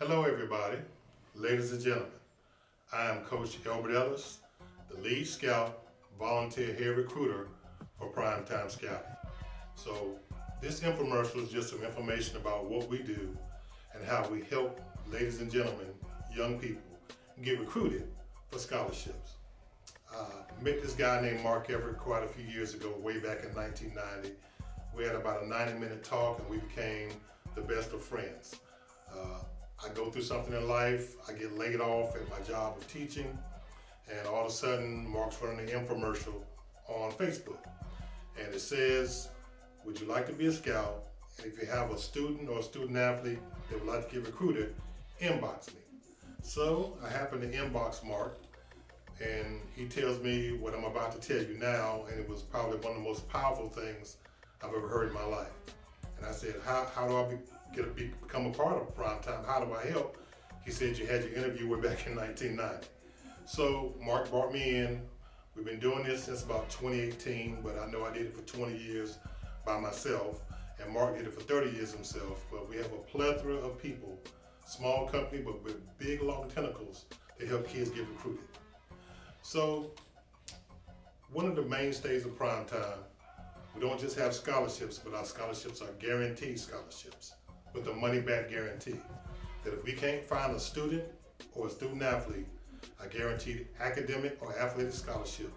Hello everybody, ladies and gentlemen. I am Coach Albert Ellis, the lead scout, volunteer head recruiter for Primetime Scouting. So this infomercial is just some information about what we do and how we help ladies and gentlemen, young people, get recruited for scholarships. I met this guy named Mark Everett quite a few years ago, way back in 1990. We had about a 90-minute talk and we became the best of friends. I go through something in life, I get laid off at my job of teaching, and all of a sudden Mark's running an infomercial on Facebook. And it says, would you like to be a scout? And if you have a student or a student athlete that would like to get recruited, inbox me. So I happen to inbox Mark, and he tells me what I'm about to tell you now, and it was probably one of the most powerful things I've ever heard in my life. And I said, how do I become a part of Primetime? How do I help? He said, you had your interview way back in 1990. So Mark brought me in. We've been doing this since about 2018, but I know I did it for 20 years by myself, and Mark did it for 30 years himself. But we have a plethora of people, small company, but with big, long tentacles to help kids get recruited. So one of the mainstays of Primetime, we don't just have scholarships, but our scholarships are guaranteed scholarships with a money-back guarantee. That if we can't find a student or a student athlete, a guaranteed academic or athletic scholarship,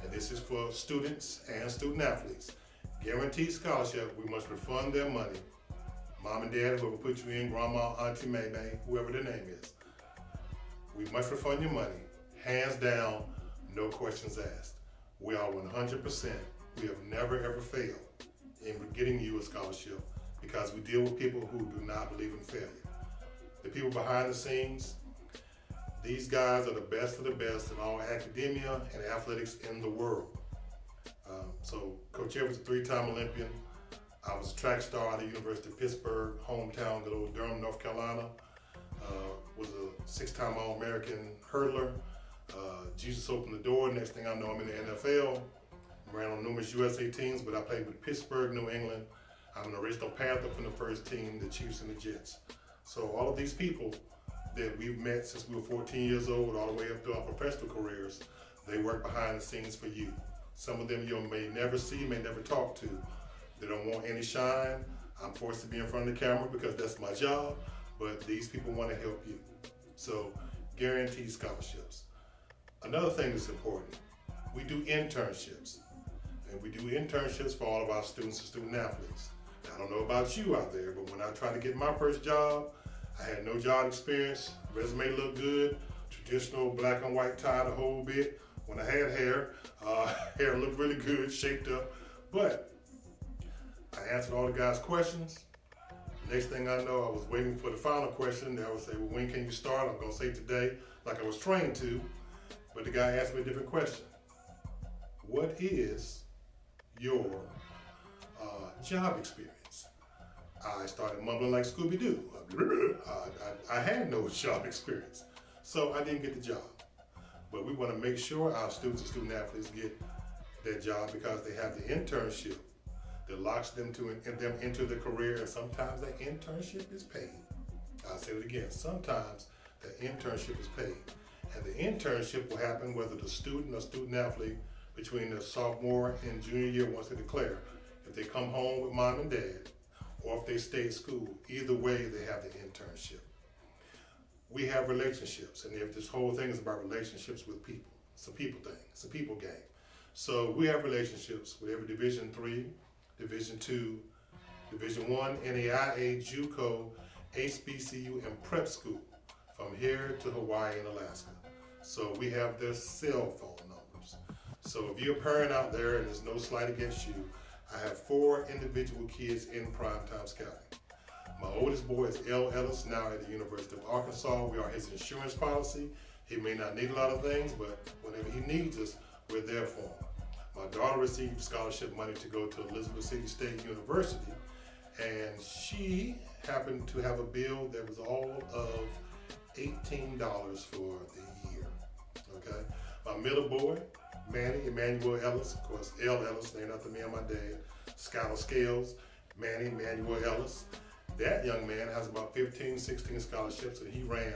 and this is for students and student athletes, guaranteed scholarship, we must refund their money. Mom and dad, whoever put you in, grandma, auntie, May, whoever their name is, we must refund your money, hands down, no questions asked. We are 100%. We have never ever failed in getting you a scholarship because we deal with people who do not believe in failure. The people behind the scenes, these guys are the best of the best in all academia and athletics in the world. So Coach Everett's a three-time Olympian. I was a track star at the University of Pittsburgh, hometown, good old Durham, North Carolina. Was a six-time All-American hurdler. Jesus opened the door. Next thing I know, I'm in the NFL. Ran on numerous USA teams, but I played with Pittsburgh, New England. I'm an original Panther from the first team, the Chiefs and the Jets. So all of these people that we've met since we were 14 years old, all the way up through our professional careers, they work behind the scenes for you. Some of them you may never see, may never talk to. They don't want any shine. I'm forced to be in front of the camera because that's my job, but these people want to help you. So guaranteed scholarships. Another thing that's important, we do internships. And we do internships for all of our students and student athletes. Now, I don't know about you out there, but when I tried to get my first job, I had no job experience, resume looked good, traditional black and white tie the whole bit. When I had hair, hair looked really good, shaped up, but I answered all the guys' questions. Next thing I know, I was waiting for the final question. They would say, well, when can you start? I'm gonna say today, like I was trained to, but the guy asked me a different question. What is your job experience? I started mumbling like Scooby-Doo. I had no job experience, so I didn't get the job. But we want to make sure our students and student athletes get their job because they have the internship that locks them into the career, and sometimes that internship is paid. I'll say it again, sometimes the internship is paid. And the internship will happen whether the student or student athlete between the sophomore and junior year once they declare. If they come home with mom and dad, or if they stay at school, either way they have the internship. We have relationships, and if this whole thing is about relationships with people, it's a people thing, it's a people game. So we have relationships with every Division III, Division II, Division I, NAIA, JUCO, HBCU, and prep school from here to Hawaii and Alaska. So we have their cell phone numbers. So if you're a parent out there, and there's no slight against you, I have 4 individual kids in Primetime Scouting. My oldest boy is L. Ellis, now at the University of Arkansas. We are his insurance policy. He may not need a lot of things, but whenever he needs us, we're there for him. My daughter received scholarship money to go to Elizabeth City State University, and she happened to have a bill that was all of $18 for the year, okay? My middle boy, Manny Emmanuel Ellis, of course, L. Ellis, named after me and my dad. Scout of Scales, Manny Emmanuel Ellis. That young man has about 15, 16 scholarships, and he ran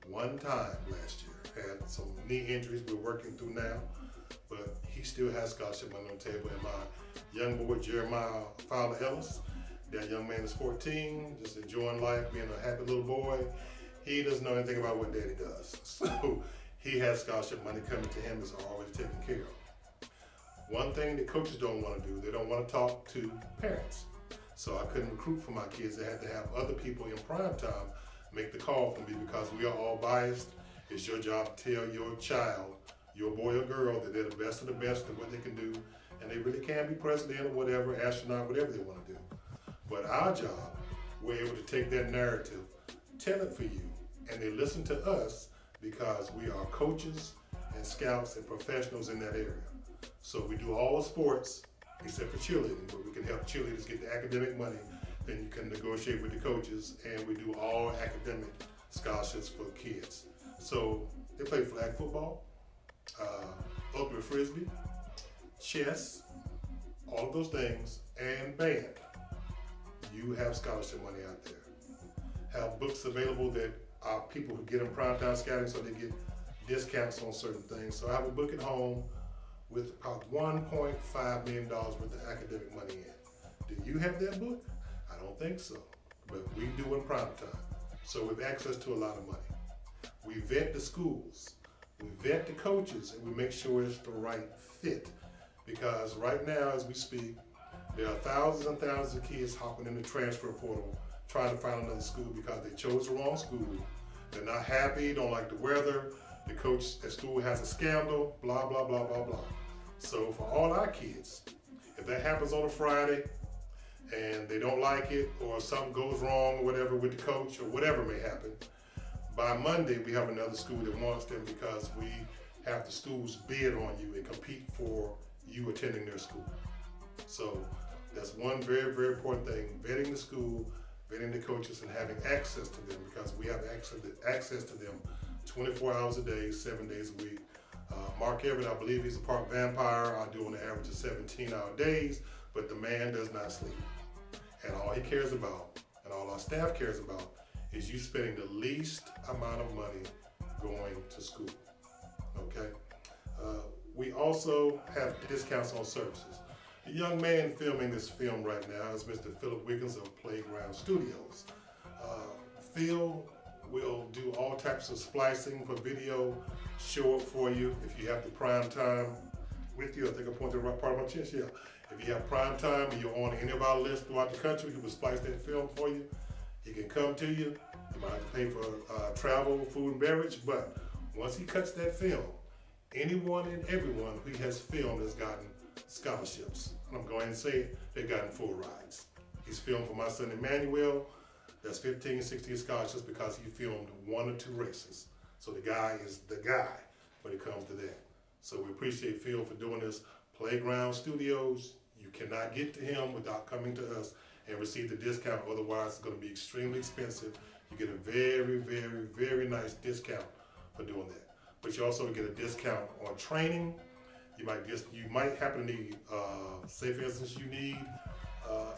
one time last year. Had some knee injuries we're working through now, but he still has scholarship money on the table. And my young boy, Jeremiah Fowler Ellis, that young man is 14, just enjoying life, being a happy little boy. He doesn't know anything about what daddy does. So he has scholarship money coming to him, is already taken care of. One thing that coaches don't want to do, they don't want to talk to parents. So I couldn't recruit for my kids. I had to have other people in prime time make the call for me because we are all biased. It's your job to tell your child, your boy or girl, that they're the best of the best and what they can do, and they really can be president or whatever, astronaut, whatever they want to do. But our job, we're able to take that narrative, tell it for you, and they listen to us because we are coaches and scouts and professionals in that area. So we do all sports except for cheerleading, but we can help cheerleaders get the academic money. Then you can negotiate with the coaches, and we do all academic scholarships for kids. So they play flag football, ultimate frisbee, chess, all of those things, and band. You have scholarship money out there. Have books available that are people who get in primetime scouting, so they get discounts on certain things. So I have a book at home with about $1.5 million worth of academic money in. Do you have that book? I don't think so, but we do in prime time. So we have access to a lot of money. We vet the schools, we vet the coaches, and we make sure it's the right fit. Because right now, as we speak, there are thousands and thousands of kids hopping in the transfer portal trying to find another school because they chose the wrong school. They're not happy, don't like the weather, the coach at school has a scandal, blah, blah, blah, blah, blah. So for all our kids, if that happens on a Friday and they don't like it, or something goes wrong or whatever with the coach or whatever may happen, by Monday we have another school that wants them because we have the schools bid on you and compete for you attending their school. So that's one very, very important thing, vetting the school, vetting the coaches, and having access to them, because we have access to them 24 hours a day, 7 days a week. Mark Everett, I believe he's a part vampire. I do on the average of 17-hour days, but the man does not sleep. And all he cares about, and all our staff cares about, is you spending the least amount of money going to school, okay? We also have discounts on services. The young man filming this film right now is Mr. Philip Wiggins of Playground Studios. Phil will do all types of splicing for video, show up for you if you have the prime time with you. I think I pointed to the right part of my chest, yeah. If you have prime time and you're on any of our lists throughout the country, he will splice that film for you. He can come to you. You might have to pay for travel, food, and beverage, but once he cuts that film, anyone and everyone who has filmed has gotten scholarships. And I'm going to say it, they've gotten full rides. He's filmed for my son Emmanuel. That's 15, 16 scholarships because he filmed 1 or 2 races. So the guy is the guy when it comes to that. So we appreciate Phil for doing this. Playground Studios, you cannot get to him without coming to us and receive the discount. Otherwise, it's going to be extremely expensive. You get a very, very, very nice discount for doing that. But you also get a discount on training. You might happen to need, say for instance, you need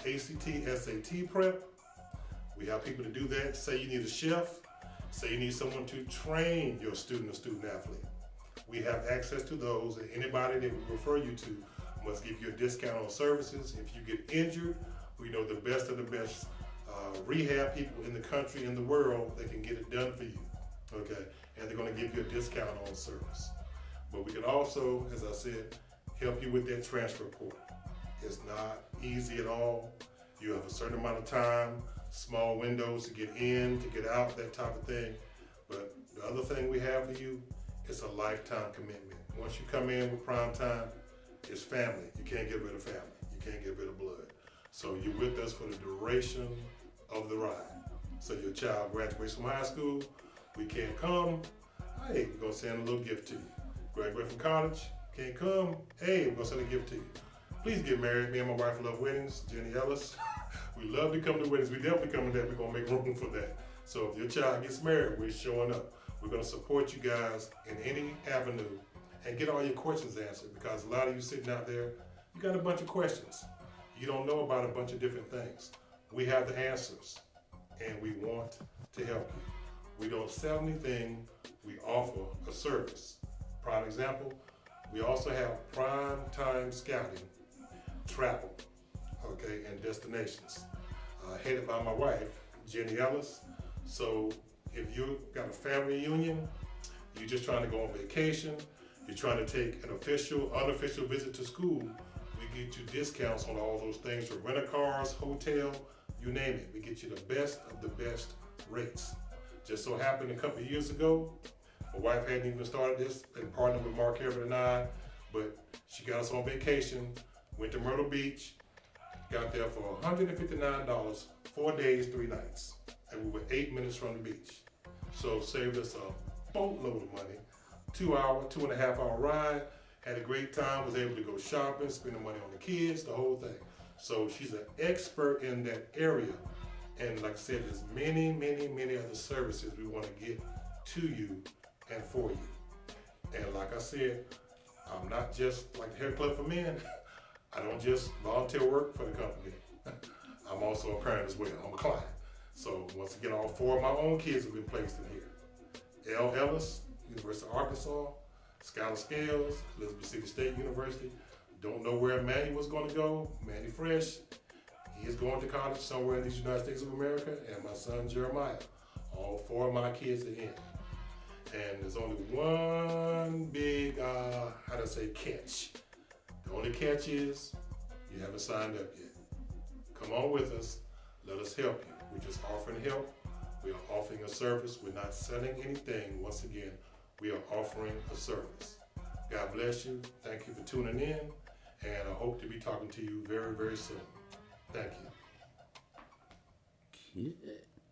ACT, SAT prep. We have people to do that. Say you need a chef. Say you need someone to train your student or student athlete. We have access to those, and anybody that we refer you to must give you a discount on services. If you get injured, we know the best of the best rehab people in the country and the world that can get it done for you, okay? And they're gonna give you a discount on service. But we can also, as I said, help you with that transfer portal. It's not easy at all. You have a certain amount of time, small windows to get in, to get out, that type of thing. But the other thing we have for you, it's a lifetime commitment. Once you come in with prime time, it's family. You can't get rid of family. You can't get rid of blood. So you're with us for the duration of the ride. So your child graduates from high school, we can't come, hey, we're gonna send a little gift to you. Graduate from college, can't come, hey, we're gonna send a gift to you. Please get married. Me and my wife love weddings, Jenny Ellis. We love to come to weddings. We definitely come to that. We're gonna make room for that. So if your child gets married, we're showing up. We're gonna support you guys in any avenue and get all your questions answered, because a lot of you sitting out there, you got a bunch of questions. You don't know about a bunch of different things. We have the answers. and we want to help you. We don't sell anything, we offer a service. Prime example, we also have prime time scouting, travel, okay, and destinations. Headed by my wife, Jenny Ellis. So if you've got a family reunion, you're just trying to go on vacation, you're trying to take an official, unofficial visit to school, we get you discounts on all those things from rent-a-cars, hotel, you name it. We get you the best of the best rates. Just so happened a couple of years ago, my wife hadn't even started this and partnered with Mark Everett and I, but she got us on vacation, went to Myrtle Beach, got there for $159, 4 days, 3 nights. And we were 8 minutes from the beach. So saved us a boatload of money, 2.5 hour ride, had a great time, was able to go shopping, spending money on the kids, the whole thing. So she's an expert in that area. And like I said, there's many, many, many other services we want to get to you and for you. And like I said, I'm not just like the hair club for men. I don't just volunteer work for the company. I'm also a parent as well. I'm a client. So once again, all 4 of my own kids have been placed in here. L. Ellis, University of Arkansas, Scholar Scales, Elizabeth City State University. Don't know where Manny was going to go. Manny Fresh, he is going to college somewhere in the United States of America. And my son Jeremiah, all 4 of my kids are in. And there's only one big, catch. The only catch is you haven't signed up yet. Come on with us. Let us help you. We're just offering help. We are offering a service. We're not selling anything. Once again, we are offering a service. God bless you. Thank you for tuning in. And I hope to be talking to you very, very soon. Thank you. Yeah.